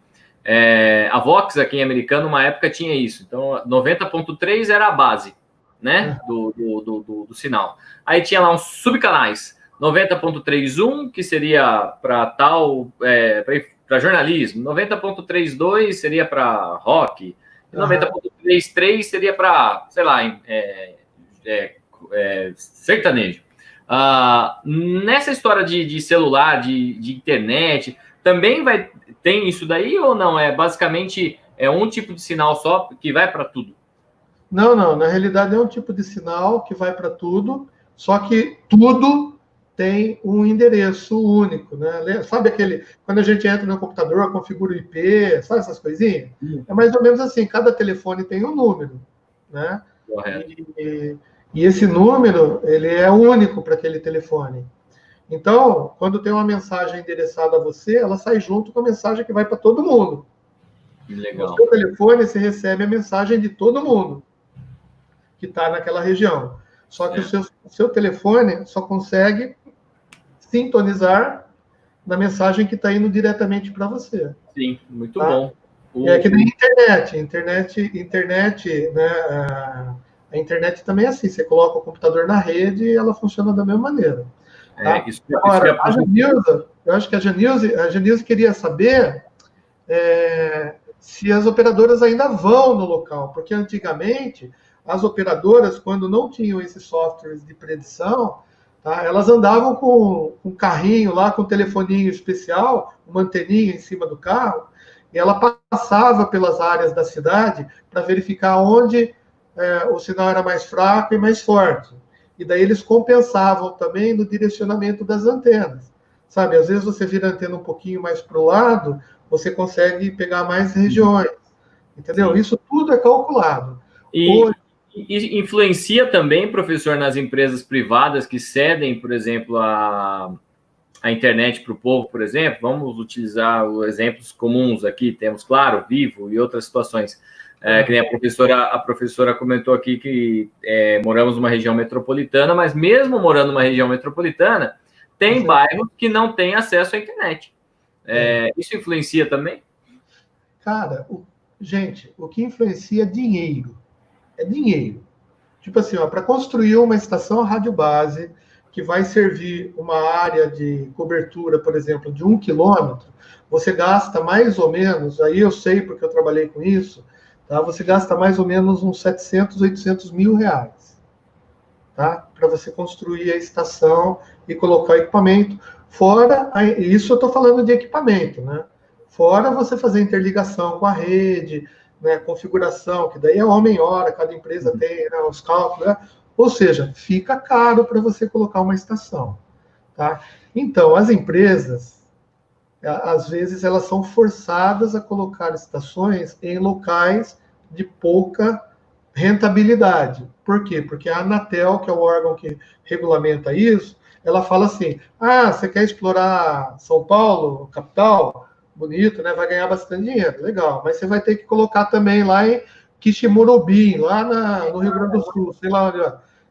a Vox aqui em Americana, uma época tinha isso. Então, 90.3 era a base, né, do sinal. Aí tinha lá uns subcanais, 90.31, que seria para tal... para jornalismo, 90.32 seria para rock, 90.33 seria para, sei lá, sertanejo. Nessa história de celular, de internet, também tem isso daí ou não? Basicamente um tipo de sinal só que vai para tudo? Não, na realidade é um tipo de sinal que vai para tudo, só que tudo tem um endereço único, né? Sabe quando a gente entra no computador, configura o IP, sabe essas coisinhas? É mais ou menos assim, cada telefone tem um número, né? Correto. E esse número, ele é único para aquele telefone. Então, quando tem uma mensagem endereçada a você, ela sai junto com a mensagem que vai para todo mundo. Legal. No seu telefone, você recebe a mensagem de todo mundo que está naquela região. Só que o seu telefone só consegue sintonizar na mensagem que está indo diretamente para você. Sim, muito bom. É que nem internet, né? A internet também é assim, você coloca o computador na rede e ela funciona da mesma maneira. Tá? Agora, a Genilza, eu acho que a Genilza queria saber se as operadoras ainda vão no local, porque antigamente as operadoras, quando não tinham esses softwares de predição, tá, elas andavam com um carrinho lá, com um telefoninho especial, uma anteninha em cima do carro, e ela passava pelas áreas da cidade para verificar onde o sinal era mais fraco e mais forte. E daí eles compensavam também no direcionamento das antenas. Sabe, às vezes você vira a antena um pouquinho mais para o lado, você consegue pegar mais regiões. Entendeu? Sim. Isso tudo é calculado. E influencia também, professor, nas empresas privadas que cedem, por exemplo, a internet para o povo, por exemplo. Vamos utilizar os exemplos comuns aqui. Temos, claro, Vivo e outras situações. Que nem a professora comentou aqui que moramos numa região metropolitana, mas mesmo morando numa região metropolitana, tem bairros que não têm acesso à internet. Isso influencia também? Cara, gente, o que influencia é dinheiro. É dinheiro. Tipo assim, para construir uma estação rádio base que vai servir uma área de cobertura, por exemplo, de 1 quilômetro, você gasta mais ou menos, aí eu sei porque eu trabalhei com isso, tá? Você gasta mais ou menos uns 700, 800 mil reais, tá? Para você construir a estação e colocar equipamento. Fora, isso eu estou falando de equipamento, né? Fora você fazer interligação com a rede, né, configuração, que daí é homem-hora, cada empresa tem, né, os cálculos, né? Ou seja, fica caro para você colocar uma estação. Tá? Então, as empresas, às vezes, elas são forçadas a colocar estações em locais de pouca rentabilidade. Por quê? Porque a Anatel, que é o órgão que regulamenta isso, ela fala assim, você quer explorar São Paulo, capital? Bonito, né? Vai ganhar bastante dinheiro, legal. Mas você vai ter que colocar também lá em Quiximurubim, lá no Rio Grande do Sul, sei lá onde,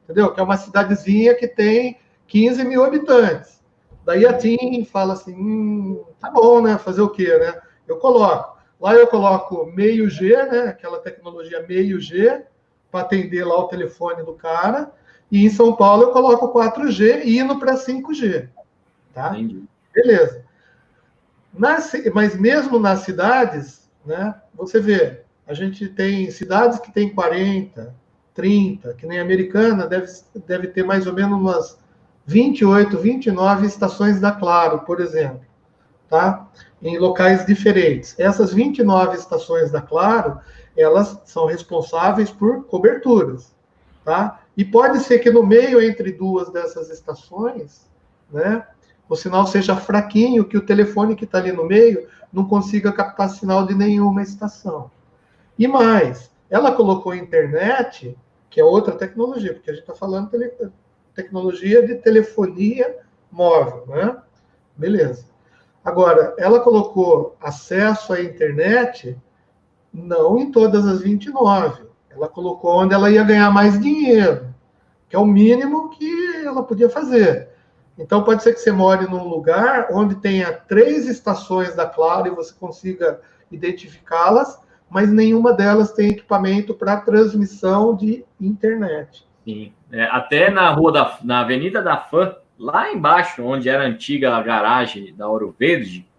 entendeu? Que é uma cidadezinha que tem 15 mil habitantes. Daí a TIM fala assim, tá bom, né? Fazer o quê, né? Eu coloco. Lá eu coloco meio G, né? Aquela tecnologia meio G, para atender lá o telefone do cara. E em São Paulo eu coloco 4G indo para 5G. Tá? Entendi. Beleza. Mas mesmo nas cidades, né, você vê, a gente tem cidades que tem 40, 30, que nem a Americana, deve ter mais ou menos umas 28, 29 estações da Claro, por exemplo, tá? Em locais diferentes. Essas 29 estações da Claro, elas são responsáveis por coberturas, tá? E pode ser que no meio entre duas dessas estações, né, o sinal seja fraquinho, que o telefone que está ali no meio não consiga captar sinal de nenhuma estação. E mais, ela colocou internet, que é outra tecnologia, porque a gente está falando de tecnologia de telefonia móvel, né? Beleza. Agora, ela colocou acesso à internet não em todas as 29. Ela colocou onde ela ia ganhar mais dinheiro, que é o mínimo que ela podia fazer. Então, pode ser que você more num lugar onde tenha 3 estações da Claro e você consiga identificá-las, mas nenhuma delas tem equipamento para transmissão de internet. Sim. Até na Avenida da Fã, lá embaixo, onde era a antiga garagem da Ouro Verde,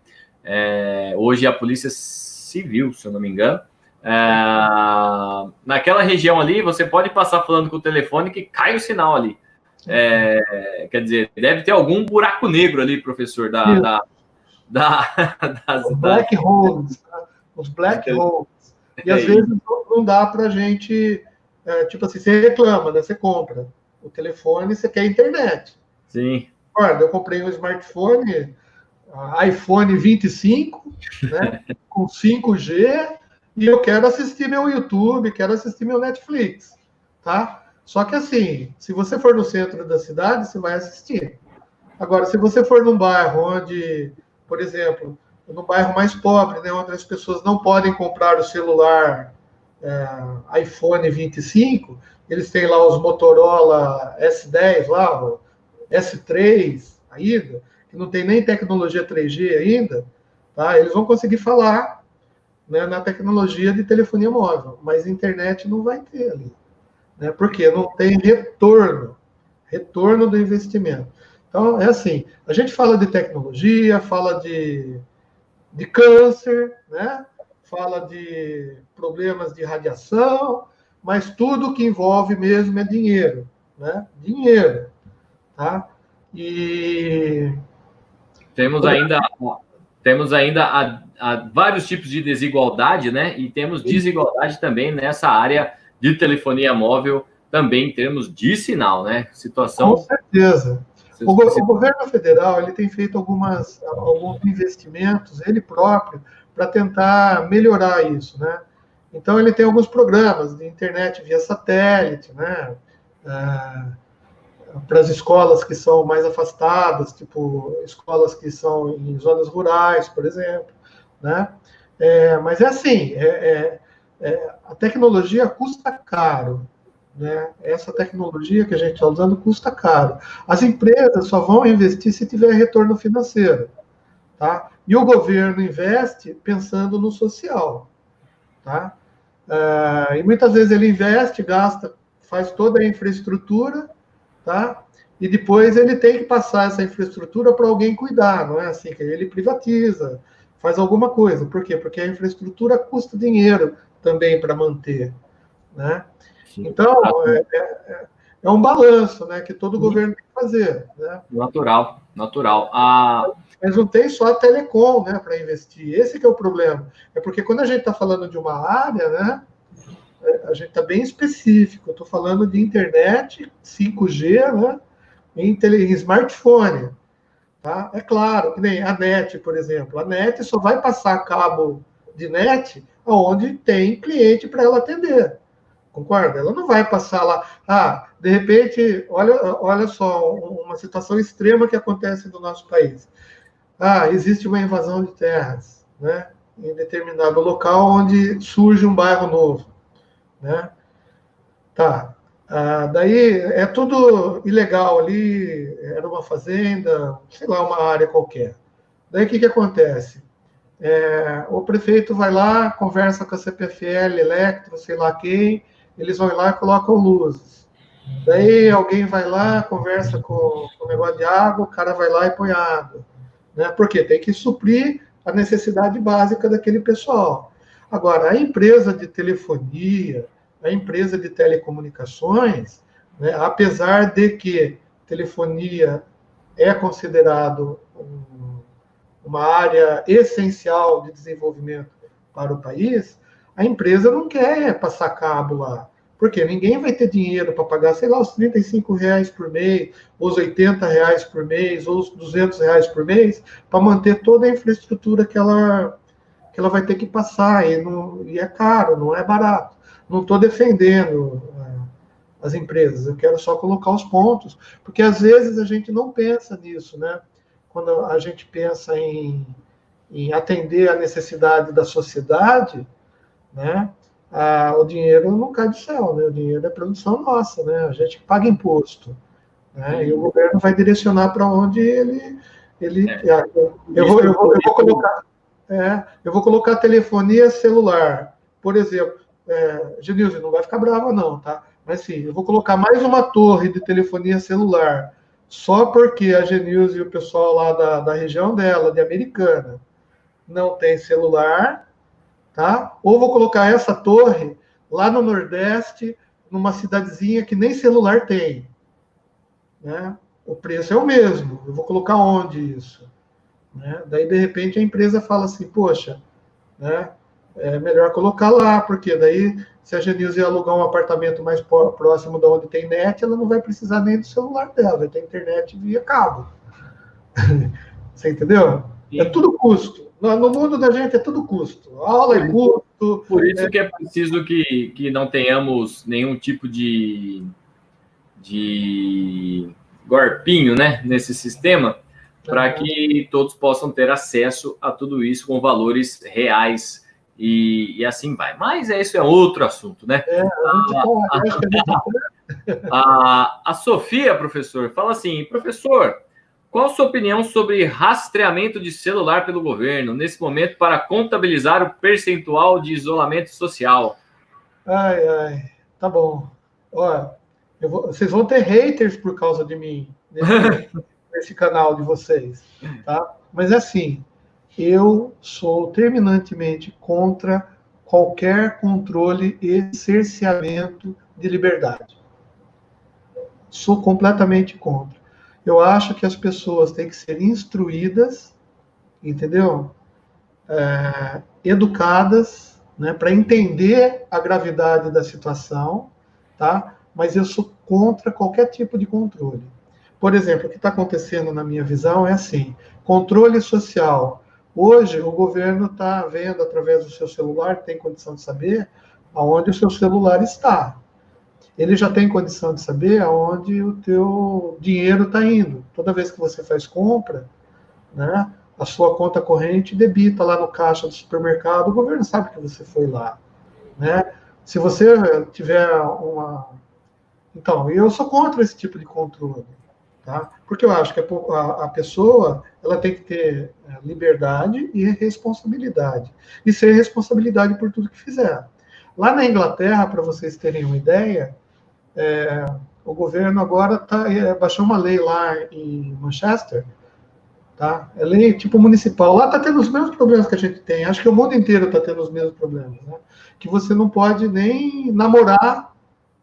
hoje é a Polícia Civil, se eu não me engano, naquela região ali, você pode passar falando com o telefone que cai o sinal ali. Quer dizer, deve ter algum buraco negro ali, professor, os black holes. Os black holes. E às vezes não dá para a gente, tipo assim, você reclama, né? Você compra o telefone, você quer internet. Sim. Olha, eu comprei um smartphone, iPhone 25, né? Com 5G, e eu quero assistir meu YouTube, quero assistir meu Netflix, tá? Só que assim, se você for no centro da cidade, você vai assistir. Agora, se você for num bairro onde, por exemplo, num bairro mais pobre, né, onde as pessoas não podem comprar o celular iPhone 25, eles têm lá os Motorola S10, lá, o S3 ainda, que não tem nem tecnologia 3G ainda, tá? Eles vão conseguir falar, né, na tecnologia de telefonia móvel, mas internet não vai ter ali. Né? Porque não tem retorno do investimento. Então, é assim, a gente fala de tecnologia, fala de câncer, né? Fala de problemas de radiação, mas tudo que envolve mesmo é dinheiro, né? Dinheiro, tá? E... Temos ainda temos ainda vários tipos de desigualdade, né? E temos desigualdade também nessa área de telefonia móvel, também em termos de sinal, né? Situação... Com certeza. O governo federal ele tem feito alguns investimentos, ele próprio, para tentar melhorar isso, né? Então, ele tem alguns programas de internet via satélite, né? Para as escolas que são mais afastadas, tipo escolas que são em zonas rurais, por exemplo, né? Mas é assim, a tecnologia custa caro, né? Essa tecnologia que a gente está usando custa caro. As empresas só vão investir se tiver retorno financeiro, tá? E o governo investe pensando no social, tá? E muitas vezes ele investe, gasta, faz toda a infraestrutura, tá? E depois ele tem que passar essa infraestrutura para alguém cuidar, não é assim que ele privatiza, faz alguma coisa. Por quê? Porque a infraestrutura custa dinheiro também para manter, né? Então, é um balanço, né, que todo governo tem que fazer, né? Natural. Mas não tem só a telecom, né, para investir. Esse que é o problema. É porque quando a gente está falando de uma área, né, a gente está bem específico. Eu estou falando de internet, 5G, né, em smartphone. Tá? É claro, que nem a NET, por exemplo. A NET só vai passar cabo de NET onde tem cliente para ela atender. Concorda? Ela não vai passar lá. De repente, olha só, uma situação extrema que acontece no nosso país. Existe uma invasão de terras, né, em determinado local onde surge um bairro novo, né? Tá. Daí é tudo ilegal ali, era uma fazenda, sei lá, uma área qualquer. Daí o que acontece? O prefeito vai lá, conversa com a CPFL, Electro, sei lá quem, eles vão lá e colocam luzes. Daí alguém vai lá, conversa com o negócio de água, o cara vai lá e põe água. Né? Porque tem que suprir a necessidade básica daquele pessoal. Agora, a empresa de telefonia, a empresa de telecomunicações, né, apesar de que telefonia é considerado uma área essencial de desenvolvimento para o país, a empresa não quer passar cabo lá. Porque ninguém vai ter dinheiro para pagar, sei lá, os R$ 35 por mês, os R$ 80 por mês, ou os R$ 200 por mês, para manter toda a infraestrutura que ela vai ter que passar. E é caro, não é barato. Não estou defendendo as empresas, eu quero só colocar os pontos, porque às vezes a gente não pensa nisso, né? Quando a gente pensa em atender a necessidade da sociedade, né? O dinheiro não cai do céu, né? O dinheiro é produção nossa, né? A gente paga imposto, né? E o governo vai direcionar para onde ele eu vou colocar telefonia celular, por exemplo. Genilson, não vai ficar brava não, tá? Mas sim, eu vou colocar mais uma torre de telefonia celular, só porque a Genilson e o pessoal lá da região dela, de Americana, não tem celular, tá? Ou vou colocar essa torre lá no Nordeste, numa cidadezinha que nem celular tem, né? O preço é o mesmo. Eu vou colocar onde isso? Né? Daí, de repente, a empresa fala assim, poxa, né? É melhor colocar lá, porque daí, se a Genilson alugar um apartamento mais próximo de onde tem net, ela não vai precisar nem do celular dela, vai ter internet via cabo. Você entendeu? Sim. É tudo custo. No mundo da gente é tudo custo. A aula é custo. Por isso que é preciso que não tenhamos nenhum tipo de golpinho, né, nesse sistema, para que todos possam ter acesso a tudo isso com valores reais e assim vai. Mas isso é outro assunto, né? A Sofia, professor, fala assim, professor, qual a sua opinião sobre rastreamento de celular pelo governo, nesse momento, para contabilizar o percentual de isolamento social? Tá bom. Olha, vocês vão ter haters por causa de mim, nesse canal de vocês, tá? Mas assim, eu sou terminantemente contra qualquer controle e cerceamento de liberdade. Sou completamente contra. Eu acho que as pessoas têm que ser instruídas entendeu? Educadas, né, para entender a gravidade da situação, tá? Mas eu sou contra qualquer tipo de controle. Por exemplo, o que está acontecendo na minha visão é assim: controle social. Hoje, o governo está vendo através do seu celular, tem condição de saber aonde o seu celular está. Ele já tem condição de saber aonde o teu dinheiro está indo. Toda vez que você faz compra, né, a sua conta corrente debita lá no caixa do supermercado, o governo sabe que você foi lá, né? Se você tiver uma... Então, eu sou contra esse tipo de controle, tá? Porque eu acho que a pessoa, ela tem que ter liberdade e responsabilidade. E ser responsabilidade por tudo que fizer. Lá na Inglaterra, para vocês terem uma ideia, o governo agora baixou uma lei lá em Manchester, tá? É lei tipo municipal. Lá está tendo os mesmos problemas que a gente tem. Acho que o mundo inteiro está tendo os mesmos problemas, né? Que você não pode nem namorar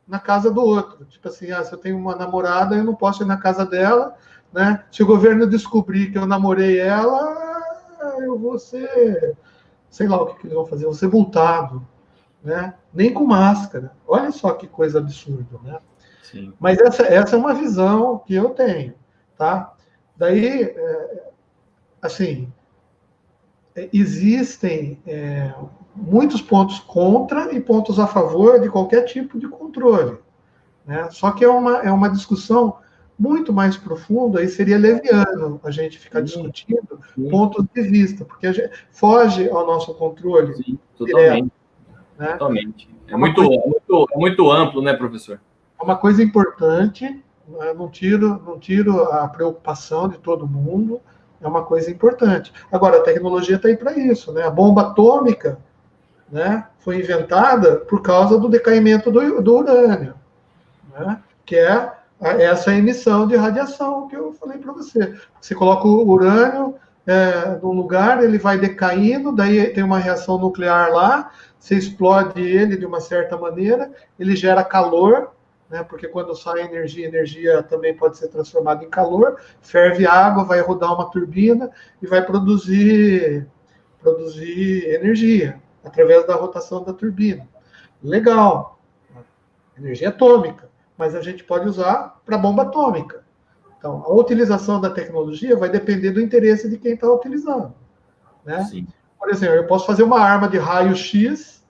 na casa do outro. Tipo assim, se eu tenho uma namorada, eu não posso ir na casa dela, né? Se o governo descobrir que eu namorei ela, eu vou ser... Sei lá o que eles vão fazer. Eu vou ser multado, né? Nem com máscara. Olha só que coisa absurda, né? Sim. Mas essa é uma visão que eu tenho, tá? Daí, assim, existem muitos pontos contra e pontos a favor de qualquer tipo de controle, né? Só que é uma discussão muito mais profunda e seria leviano a gente ficar discutindo pontos de vista, porque a gente foge ao nosso controle. Sim, totalmente. Direto, né? Totalmente. É muito amplo, né, professor? É uma coisa importante, não tiro a preocupação de todo mundo, é uma coisa importante. Agora, a tecnologia está aí para isso, né? A bomba atômica, né, foi inventada por causa do decaimento do urânio, né, que é essa emissão de radiação que eu falei para você. Você coloca o urânio num lugar, ele vai decaindo, daí tem uma reação nuclear lá, você explode ele de uma certa maneira, ele gera calor, né, porque quando sai energia também pode ser transformada em calor, ferve água, vai rodar uma turbina e vai produzir energia através da rotação da turbina. Legal, energia atômica, mas a gente pode usar para bomba atômica. Então, a utilização da tecnologia vai depender do interesse de quem está utilizando, né? Sim. Por exemplo, eu posso fazer uma arma de raio-x,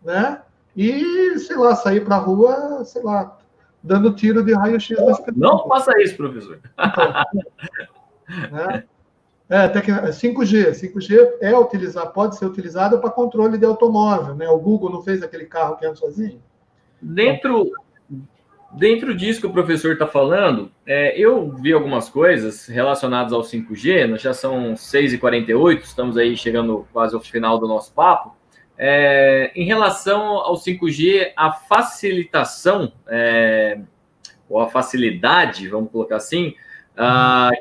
né? E, sei lá, sair para a rua, sei lá, dando tiro de raio-x nas pessoas. Não faça isso, professor. Então, né? 5G pode ser utilizado para controle de automóvel, né? O Google não fez aquele carro que anda sozinho? Dentro disso que o professor está falando, eu vi algumas coisas relacionadas ao 5G, já são 6h48, estamos aí chegando quase ao final do nosso papo. Em relação ao 5G, a facilitação, ou a facilidade, vamos colocar assim,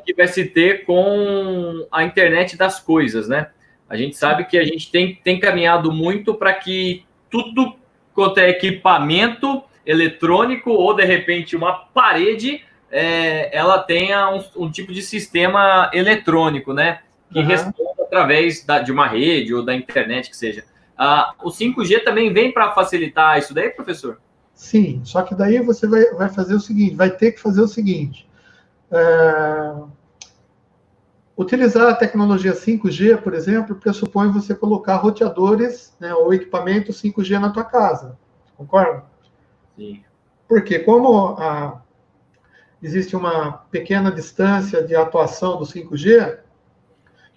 que vai se ter com a internet das coisas, né? A gente sabe que a gente tem caminhado muito para que tudo quanto é equipamento eletrônico ou, de repente, uma parede, ela tenha um tipo de sistema eletrônico, né? Que responda através de uma rede ou da internet, que seja. O 5G também vem para facilitar isso daí, professor? Sim, só que daí você vai fazer o seguinte, vai ter que fazer o seguinte. Utilizar a tecnologia 5G, por exemplo, pressupõe você colocar roteadores, né, ou equipamento 5G na tua casa. Concorda? Sim. Porque como existe uma pequena distância de atuação do 5G,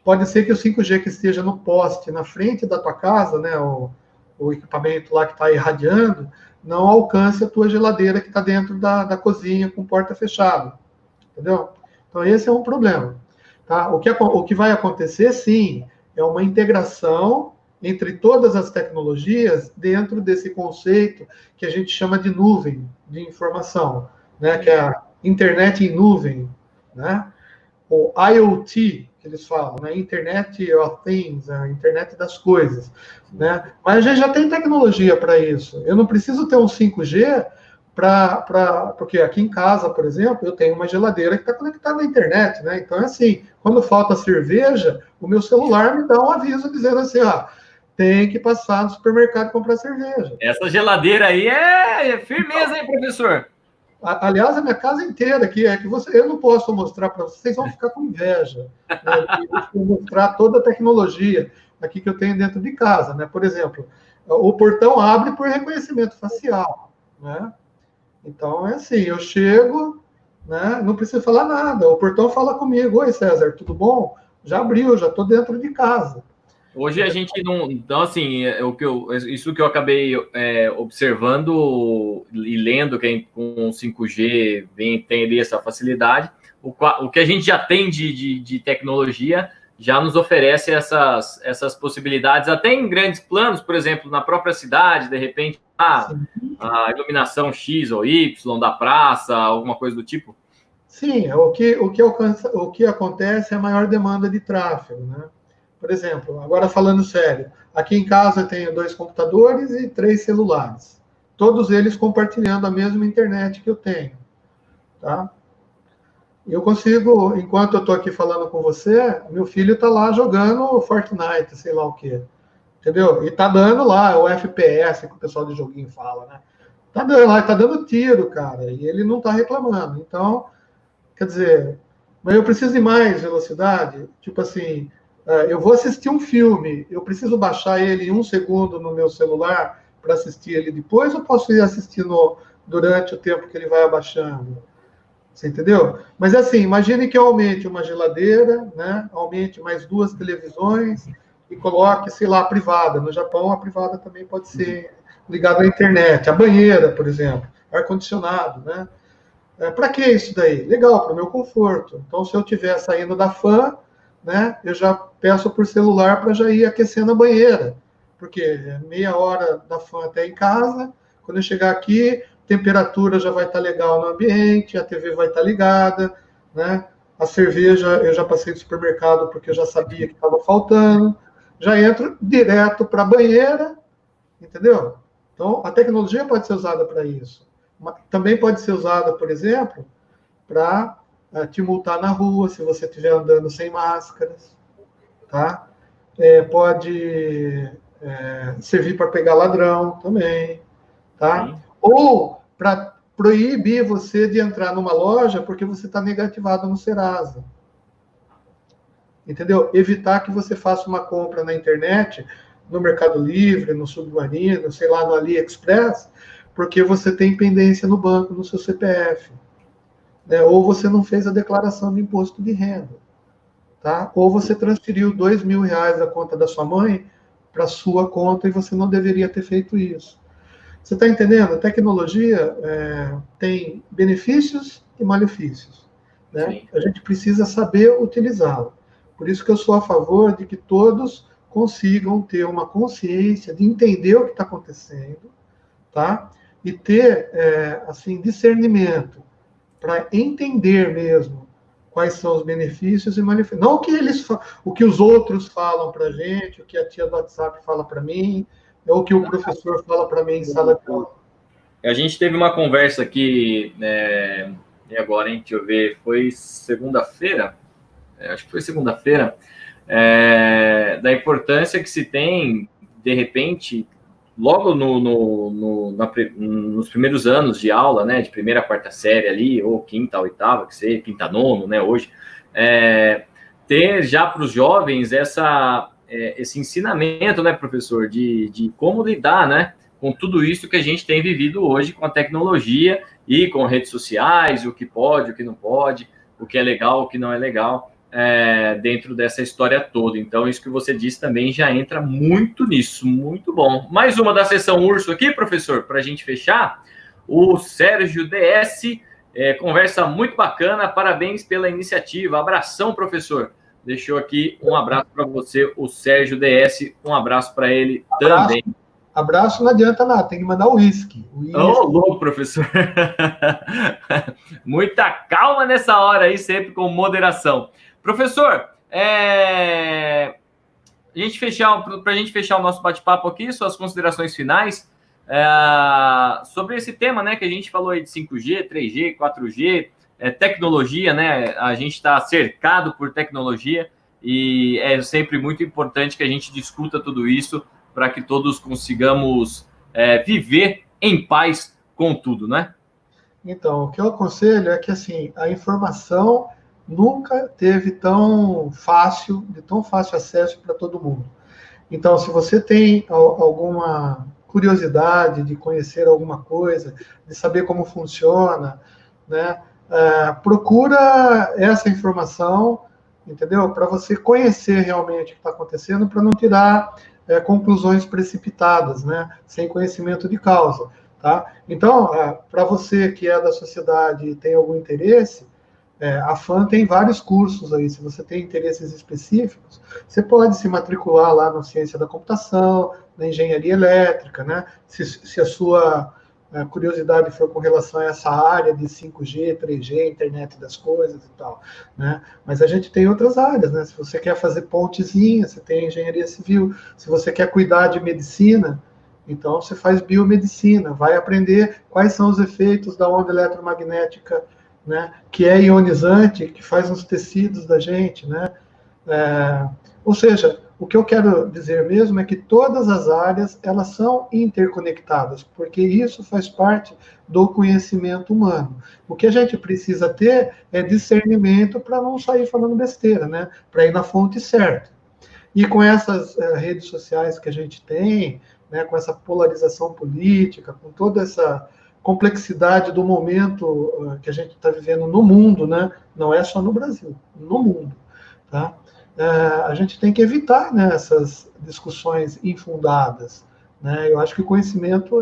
pode ser que o 5G que esteja no poste, na frente da tua casa, né, o equipamento lá que está irradiando, não alcance a tua geladeira que está dentro da cozinha com porta fechada. Entendeu? Então, esse é um problema. Tá? O que vai acontecer, sim, é uma integração entre todas as tecnologias dentro desse conceito que a gente chama de nuvem de informação, né? Que é a internet em nuvem, né? O IoT, que eles falam, né? Internet of Things, a internet das coisas, né? Mas a gente já tem tecnologia para isso. Eu não preciso ter um 5G porque aqui em casa, por exemplo, eu tenho uma geladeira que está conectada na internet, né? Então é assim, quando falta cerveja, o meu celular me dá um aviso dizendo assim, ó, tem que passar no supermercado e comprar cerveja. Essa geladeira aí é firmeza, hein, professor? Aliás, a minha casa inteira aqui é que eu não posso mostrar para vocês, vão ficar com inveja, né? Eu vou mostrar toda a tecnologia aqui que eu tenho dentro de casa, né? Por exemplo, o portão abre por reconhecimento facial, né? Então é assim, eu chego, né? Não preciso falar nada, o portão fala comigo, oi César, tudo bom? Já abriu, já estou dentro de casa. Hoje a gente não. Então, assim, isso que eu acabei observando e lendo, que com 5G tem ali essa facilidade, o que a gente já tem de tecnologia já nos oferece essas possibilidades, até em grandes planos, por exemplo, na própria cidade, de repente, a iluminação X ou Y da praça, alguma coisa do tipo. Sim, o que acontece é a maior demanda de tráfego, né? Por exemplo, agora falando sério, aqui em casa eu tenho 2 computadores e 3 celulares, todos eles compartilhando a mesma internet que eu tenho, tá? Eu consigo, enquanto eu estou aqui falando com você, meu filho está lá jogando Fortnite, sei lá o quê, entendeu? E tá dando lá o FPS que o pessoal de joguinho fala, né? Tá dando lá, tá dando tiro, cara, e ele não tá reclamando. Então, quer dizer, mas eu preciso de mais velocidade, tipo assim, eu vou assistir um filme, eu preciso baixar ele em 1 segundo no meu celular para assistir ele depois, ou posso ir assistindo durante o tempo que ele vai abaixando? Você entendeu? Mas assim, imagine que eu aumente uma geladeira, né? Aumente mais 2 televisões e coloque, sei lá, a privada. No Japão, a privada também pode ser ligada à internet. A banheira, por exemplo, ar-condicionado, né? Para que isso daí? Legal, para o meu conforto. Então, se eu estiver saindo da fan, né, eu já peço por celular para já ir aquecendo a banheira. Porque meia hora da fan até em casa, quando eu chegar aqui, temperatura já vai estar legal no ambiente, a TV vai estar ligada, né? A cerveja eu já passei do supermercado porque eu já sabia que estava faltando. Já entro direto para a banheira, entendeu? Então, a tecnologia pode ser usada para isso. Também pode ser usada, por exemplo, para te multar na rua se você estiver andando sem máscaras, tá? Pode servir para pegar ladrão também, tá? Sim. Ou para proibir você de entrar numa loja porque você está negativado no Serasa. Entendeu? Evitar que você faça uma compra na internet, no Mercado Livre, no Submarino, sei lá, no AliExpress, porque você tem pendência no banco, no seu CPF. Né? Ou você não fez a declaração de imposto de renda. Tá? Ou você transferiu R$2.000 da conta da sua mãe para a sua conta e você não deveria ter feito isso. Você está entendendo? A tecnologia tem benefícios e malefícios. Né? A gente precisa saber utilizá-la. Por isso que eu sou a favor de que todos consigam ter uma consciência de entender o que está acontecendo, tá? E ter assim, discernimento para entender mesmo quais são os benefícios e malefícios. Não o que os outros falam para a gente, o que a tia do WhatsApp fala para mim, ou o que o professor fala para mim em sala de aula. A gente teve uma conversa aqui, e agora, hein, deixa eu ver, foi segunda-feira? Acho que foi segunda-feira, da importância que se tem, de repente, logo nos primeiros anos de aula, né, de primeira a quarta série ali, ou quinta a oitava, que seja, quinta a nono, né, hoje, ter já para os jovens esse ensinamento, né, professor, de como lidar, né, com tudo isso que a gente tem vivido hoje com a tecnologia e com redes sociais, o que pode, o que não pode, o que é legal, o que não é legal, dentro dessa história toda. Então, isso que você disse também já entra muito nisso, muito bom. Mais uma da sessão Urso aqui, professor, para a gente fechar. O Sérgio DS, conversa muito bacana, parabéns pela iniciativa. Abração, professor. Deixou aqui um abraço para você, o Sérgio DS, um abraço para ele também. Abraço não adianta nada, tem que mandar o uísque. Ô, louco, professor. Muita calma nessa hora aí, sempre com moderação. Professor, para a gente fechar o nosso bate-papo aqui, suas considerações finais, sobre esse tema, né, que a gente falou aí de 5G, 3G, 4G, tecnologia, né? A gente está cercado por tecnologia e é sempre muito importante que a gente discuta tudo isso para que todos consigamos viver em paz com tudo, né? Então, o que eu aconselho é que assim, a informação nunca teve de tão fácil acesso para todo mundo. Então, se você tem alguma curiosidade de conhecer alguma coisa, de saber como funciona, né, procura essa informação, entendeu? Para você conhecer realmente o que está acontecendo, para não tirar conclusões precipitadas, né, sem conhecimento de causa. Tá? Então, para você que é da sociedade e tem algum interesse, a FAM tem vários cursos aí. Se você tem interesses específicos, você pode se matricular lá na ciência da computação, na engenharia elétrica, né? Se a sua curiosidade for com relação a essa área de 5G, 3G, internet das coisas e tal, né? Mas a gente tem outras áreas, né? Se você quer fazer pontezinha, você tem engenharia civil. Se você quer cuidar de medicina, então você faz biomedicina, vai aprender quais são os efeitos da onda eletromagnética, né, que é ionizante, que faz nos tecidos da gente, né? Ou seja, o que eu quero dizer mesmo é que todas as áreas elas são interconectadas, porque isso faz parte do conhecimento humano. O que a gente precisa ter é discernimento para não sair falando besteira, né? Para ir na fonte certa. E com essas redes sociais que a gente tem, né, com essa polarização política, com toda essa complexidade do momento que a gente está vivendo no mundo, né? Não é só no Brasil, no mundo. Tá? A gente tem que evitar, né, essas discussões infundadas. Né? Eu acho que o conhecimento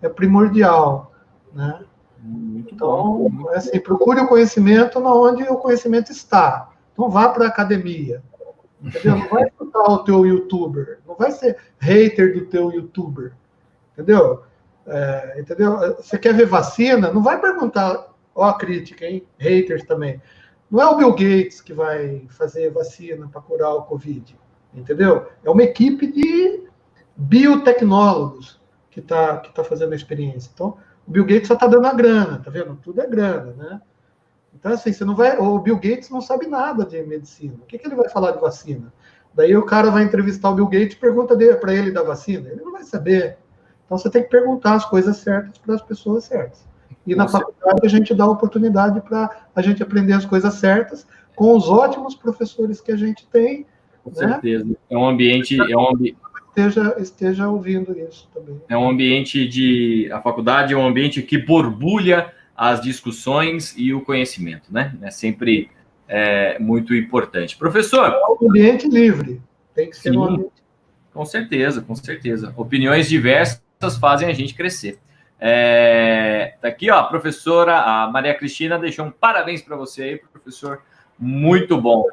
é primordial. Né? Muito então, bom. Assim, procure o conhecimento onde o conhecimento está. Então, vá para a academia. Entendeu? Não vai escutar o teu youtuber, não vai ser hater do teu youtuber. Entendeu? Entendeu? Você quer ver vacina? Não vai perguntar, ó, a crítica, hein? Haters também. Não é o Bill Gates que vai fazer vacina para curar o Covid, entendeu? É uma equipe de biotecnólogos que tá fazendo a experiência. Então, o Bill Gates só está dando a grana, tá vendo? Tudo é grana, né? Então, assim, você não vai. O Bill Gates não sabe nada de medicina. O que ele vai falar de vacina? Daí o cara vai entrevistar o Bill Gates e pergunta para ele da vacina. Ele não vai saber. Então você tem que perguntar as coisas certas para as pessoas certas. E na faculdade a gente dá a oportunidade para a gente aprender as coisas certas com os ótimos professores que a gente tem. Com certeza. É um ambiente. Esteja ouvindo isso também. É um ambiente a faculdade é um ambiente que borbulha as discussões e o conhecimento, né? É sempre muito importante. Professor. É um ambiente livre. Tem que ser um ambiente. Com certeza, com certeza. Opiniões diversas fazem a gente crescer. Tá aqui, ó, a professora, a Maria Cristina deixou um parabéns para você aí, professor. Muito bom.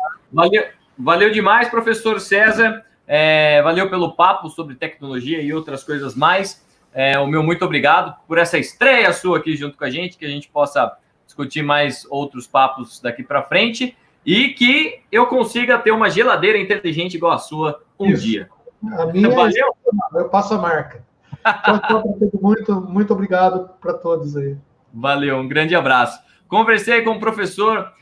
Valeu demais, professor César. Valeu pelo papo sobre tecnologia e outras coisas mais. O meu muito obrigado por essa estreia sua aqui junto com a gente, que a gente possa discutir mais outros papos daqui para frente e que eu consiga ter uma geladeira inteligente igual a sua dia. A minha eu passo a marca. Então, muito obrigado para todos aí. Valeu, um grande abraço. Conversei com o professor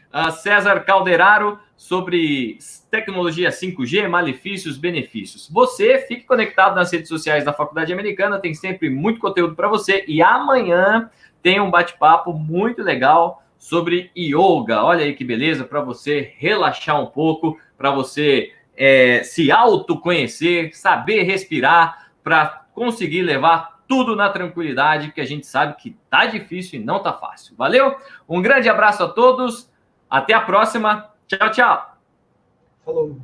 César Calderaro sobre tecnologia 5G, malefícios, benefícios. Você fique conectado nas redes sociais da Faculdade Americana, tem sempre muito conteúdo para você. E amanhã tem um bate-papo muito legal sobre yoga. Olha aí que beleza, para você relaxar um pouco, para você se autoconhecer, saber respirar, para conseguir levar tudo na tranquilidade, porque a gente sabe que tá difícil e não tá fácil. Valeu? Um grande abraço a todos. Até a próxima. Tchau, tchau. Falou.